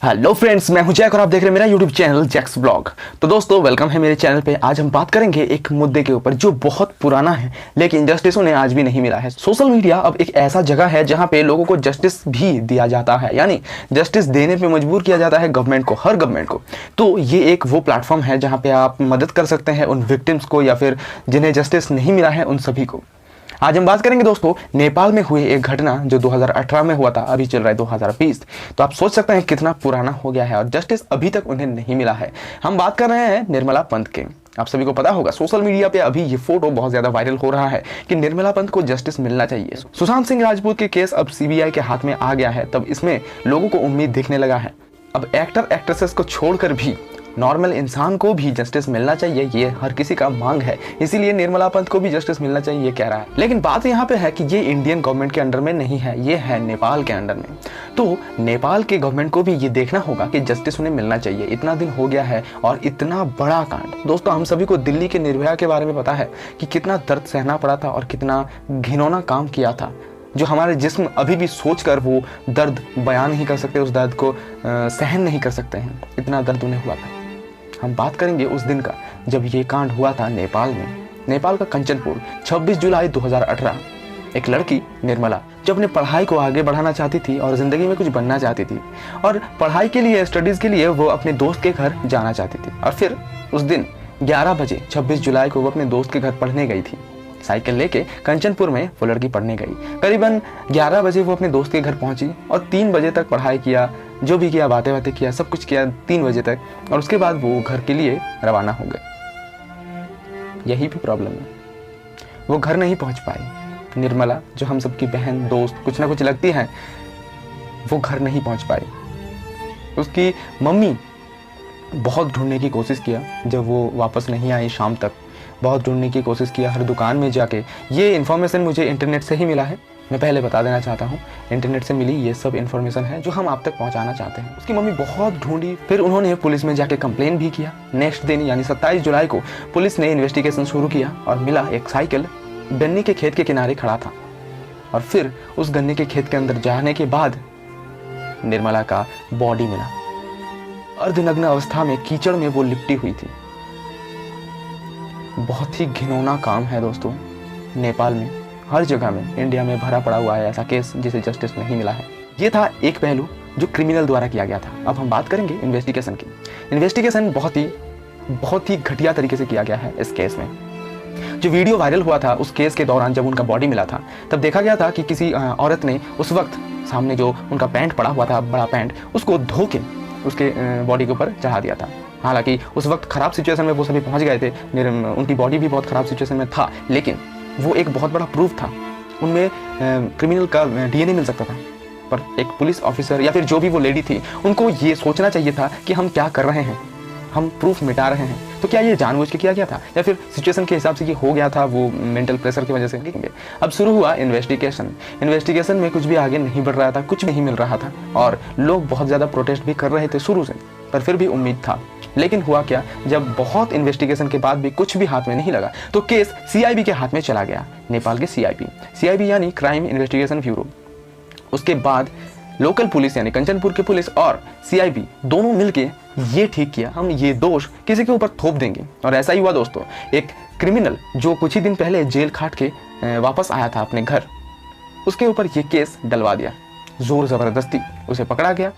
Hello friends, मैं हूं Jack और आप देख रहे हैं मेरा यूट्यूब चैनल जैक्स ब्लॉग। तो दोस्तों, वेलकम है मेरे चैनल पे। आज हम बात करेंगे एक मुद्दे के ऊपर जो बहुत पुराना है लेकिन जस्टिस उन्हें आज भी नहीं मिला है। सोशल मीडिया अब एक ऐसा जगह है जहां पे लोगों को जस्टिस भी दिया जाता है, यानी जस्टिस देने पे मजबूर किया जाता है गवर्नमेंट को, हर गवर्नमेंट को। तो ये एक वो प्लेटफॉर्म है जहाँ पे आप मदद कर सकते हैं उन विक्टिम्स को या फिर जिन्हें जस्टिस नहीं मिला है उन सभी को। आज हम बात करेंगे दोस्तों नेपाल में हुई एक घटना जो 2018 में हुआ था, अभी चल रहा है 2020। तो आप सोच सकते हैं कितना पुराना हो गया है और जस्टिस अभी तक उन्हें नहीं मिला है। हम बात कर रहे हैं निर्मला पंत के। आप सभी को पता होगा सोशल मीडिया पे अभी ये फोटो बहुत ज्यादा वायरल हो रहा है कि निर्मला पंत को जस्टिस मिलना चाहिए। सुशांत सिंह राजपूत के केस अब सीबीआई के हाथ में आ गया है, तब इसमें लोगों को उम्मीद दिखने लगा है। अब एक्टर एक्ट्रेसेस को छोड़कर भी नॉर्मल इंसान को भी जस्टिस मिलना चाहिए, ये हर किसी का मांग है। इसीलिए निर्मला पंत को भी जस्टिस मिलना चाहिए ये कह रहा है। लेकिन बात यहाँ पे है कि ये इंडियन गवर्नमेंट के अंडर में नहीं है, ये है नेपाल के अंडर में। तो नेपाल के गवर्नमेंट को भी ये देखना होगा कि जस्टिस उन्हें मिलना चाहिए। इतना दिन हो गया है और इतना बड़ा कांड। दोस्तों, हम सभी को दिल्ली के निर्भया के बारे में पता है कि कितना दर्द सहना पड़ा था और कितना घिनौना काम किया था, जो हमारे जिस्म अभी भी सोचकर वो दर्द बयान नहीं कर सकते, उस दर्द को सहन नहीं कर सकते हैं। इतना दर्द उन्हें हुआ था। हम बात करेंगे उस दिन का जब ये कांड हुआ था नेपाल में, नेपाल का कंचनपुर। 26 जुलाई 2018। एक लड़की निर्मला जो अपनी पढ़ाई को आगे बढ़ाना चाहती थी और जिंदगी में कुछ बनना चाहती थी और पढ़ाई के लिए, स्टडीज के लिए वो अपने दोस्त के घर जाना चाहती थी। और फिर उस दिन 11 बजे 26 जुलाई को वो अपने दोस्त के घर पढ़ने गई थी। साइकिल लेके कंचनपुर में वो लड़की पढ़ने गई। करीबन 11 बजे वो अपने दोस्त के घर पहुंची और 3 बजे तक पढ़ाई किया, जो भी किया, बातें किया, सब कुछ किया 3 बजे तक। और उसके बाद वो घर के लिए रवाना हो गए। यही भी प्रॉब्लम है, वो घर नहीं पहुंच पाई। निर्मला जो हम सबकी बहन, दोस्त, कुछ ना कुछ लगती है, वो घर नहीं पहुंच पाई। उसकी मम्मी बहुत ढूंढने की कोशिश किया, जब वो वापस नहीं आई शाम तक बहुत ढूंढने की कोशिश किया हर दुकान में जाके। ये इन्फॉर्मेशन मुझे इंटरनेट से ही मिला है, मैं पहले बता देना चाहता हूँ। इंटरनेट से मिली ये सब इन्फॉर्मेशन है जो हम आप तक पहुँचाना चाहते हैं। उसकी मम्मी बहुत ढूंढी, फिर उन्होंने पुलिस में जाके कंप्लेन भी किया। नेक्स्ट दिन यानी 27 जुलाई को पुलिस ने इन्वेस्टिगेशन शुरू किया और मिला एक साइकिल गन्ने के खेत के किनारे खड़ा था। और फिर उस गन्ने के खेत के अंदर जाने के बाद निर्मला का बॉडी मिला। अर्धनग्न अवस्था में कीचड़ में वो लिपटी हुई थी। बहुत ही घिनौना काम है दोस्तों। नेपाल में, हर जगह में, इंडिया में भरा पड़ा हुआ है ऐसा केस जिसे जस्टिस नहीं मिला है। ये था एक पहलू जो क्रिमिनल द्वारा किया गया था। अब हम बात करेंगे इन्वेस्टिगेशन की। इन्वेस्टिगेशन बहुत ही घटिया तरीके से किया गया है इस केस में। जो वीडियो वायरल हुआ था उस केस के दौरान, जब उनका बॉडी मिला था, तब देखा गया था कि किसी औरत ने उस वक्त सामने जो उनका पैंट पड़ा हुआ था, बड़ा पैंट, उसको धो के उसके बॉडी के ऊपर चढ़ा दिया था। हालांकि उस वक्त खराब सिचुएशन में वो सभी पहुंच गए थे, उनकी बॉडी भी बहुत खराब सिचुएशन में था, लेकिन वो एक बहुत बड़ा प्रूफ था। उनमें क्रिमिनल का डीएनए मिल सकता था। पर एक पुलिस ऑफिसर या फिर जो भी वो लेडी थी, उनको ये सोचना चाहिए था कि हम क्या कर रहे हैं, हम प्रूफ मिटा रहे हैं। तो क्या ये जानबूझ के किया गया था या फिर सिचुएशन के हिसाब से ये हो गया था, वो मेंटल प्रेशर की वजह से? अब शुरू हुआ इन्वेस्टिगेशन। इन्वेस्टिगेशन में कुछ भी आगे नहीं बढ़ रहा था, कुछ नहीं मिल रहा था और लोग बहुत ज़्यादा प्रोटेस्ट भी कर रहे थे शुरू से, पर फिर भी उम्मीद था। लेकिन हुआ क्या, जब बहुत इन्वेस्टिगेशन के बाद भी कुछ भी हाथ में नहीं लगा तो केस सीआईबी के हाथ में चला गया। नेपाल के सीआईबी यानी क्राइम इन्वेस्टिगेशन ब्यूरो। उसके बाद लोकल पुलिस यानी कंचनपुर की पुलिस और सीआईबी दोनों मिलके ये ठीक किया, हम ये दोष किसी के ऊपर थोप देंगे। और ऐसा ही हुआ दोस्तों। एक क्रिमिनल जो कुछ ही दिन पहले जेल खाट के वापस आया था अपने घर, उसके ऊपर ये केस डलवा दिया। जोर जबरदस्ती उसे पकड़ा गया,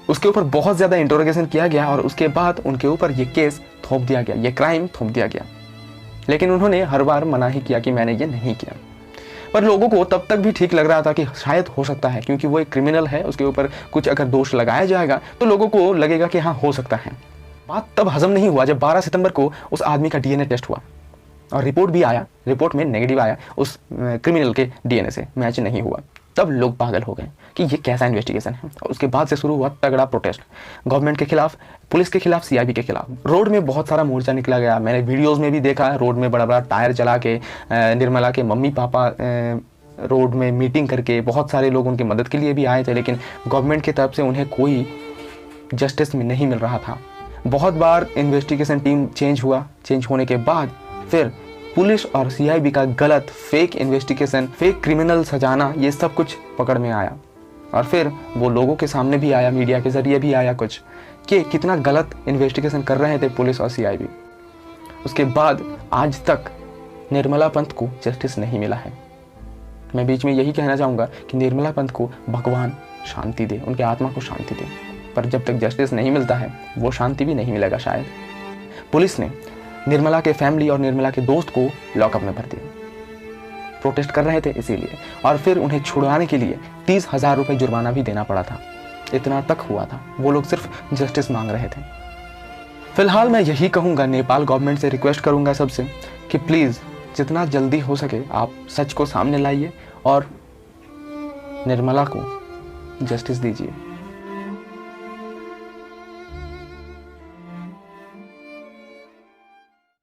उसके ऊपर बहुत ज़्यादा इंटरोगेशन किया गया और उसके बाद उनके ऊपर ये केस थोप दिया गया, ये क्राइम थोप दिया गया। लेकिन उन्होंने हर बार मना ही किया कि मैंने ये नहीं किया। पर लोगों को तब तक भी ठीक लग रहा था कि शायद हो सकता है, क्योंकि वो एक क्रिमिनल है, उसके ऊपर कुछ अगर दोष लगाया जाएगा तो लोगों को लगेगा कि हाँ हो सकता है। बात तब हजम नहीं हुआ जब 12 सितंबर को उस आदमी का डीएनए टेस्ट हुआ और रिपोर्ट भी आया, रिपोर्ट में नेगेटिव आया, उस क्रिमिनल के डीएनए से मैच नहीं हुआ। तब लोग पागल हो गए कि ये कैसा इन्वेस्टिगेशन है। और उसके बाद से शुरू हुआ तगड़ा प्रोटेस्ट, गवर्नमेंट के खिलाफ, पुलिस के खिलाफ, सीआईबी के खिलाफ। रोड में बहुत सारा मोर्चा निकला गया। मैंने वीडियोस में भी देखा, रोड में बड़ा बड़ा टायर जला के निर्मला के मम्मी पापा रोड में मीटिंग करके, बहुत सारे लोग उनकी मदद के लिए भी आए थे, लेकिन गवर्नमेंट की तरफ से उन्हें कोई जस्टिस में नहीं मिल रहा था। बहुत बार इन्वेस्टिगेशन टीम चेंज होने के बाद फिर पुलिस और सीआईबी का गलत फेक इन्वेस्टिगेशन, फेक क्रिमिनल सजाना, ये सब कुछ पकड़ में आया। और फिर वो लोगों के सामने भी आया, मीडिया के जरिए भी आया कुछ, कि कितना गलत इन्वेस्टिगेशन कर रहे थे पुलिस और सीआईबी। उसके बाद आज तक निर्मला पंत को जस्टिस नहीं मिला है। मैं बीच में यही कहना चाहूँगा कि निर्मला पंत को भगवान शांति दे, उनके आत्मा को शांति दे, पर जब तक जस्टिस नहीं मिलता है वो शांति भी नहीं मिलेगा शायद। पुलिस ने निर्मला के फैमिली और निर्मला के दोस्त को लॉकअप में भर दिया, प्रोटेस्ट कर रहे थे इसीलिए, और फिर उन्हें छुड़वाने के लिए 30,000 रुपये जुर्माना भी देना पड़ा था। इतना तक हुआ था, वो लोग सिर्फ जस्टिस मांग रहे थे। फिलहाल मैं यही कहूँगा, नेपाल गवर्नमेंट से रिक्वेस्ट करूँगा सबसे कि प्लीज़ जितना जल्दी हो सके आप सच को सामने लाइए और निर्मला को जस्टिस दीजिए।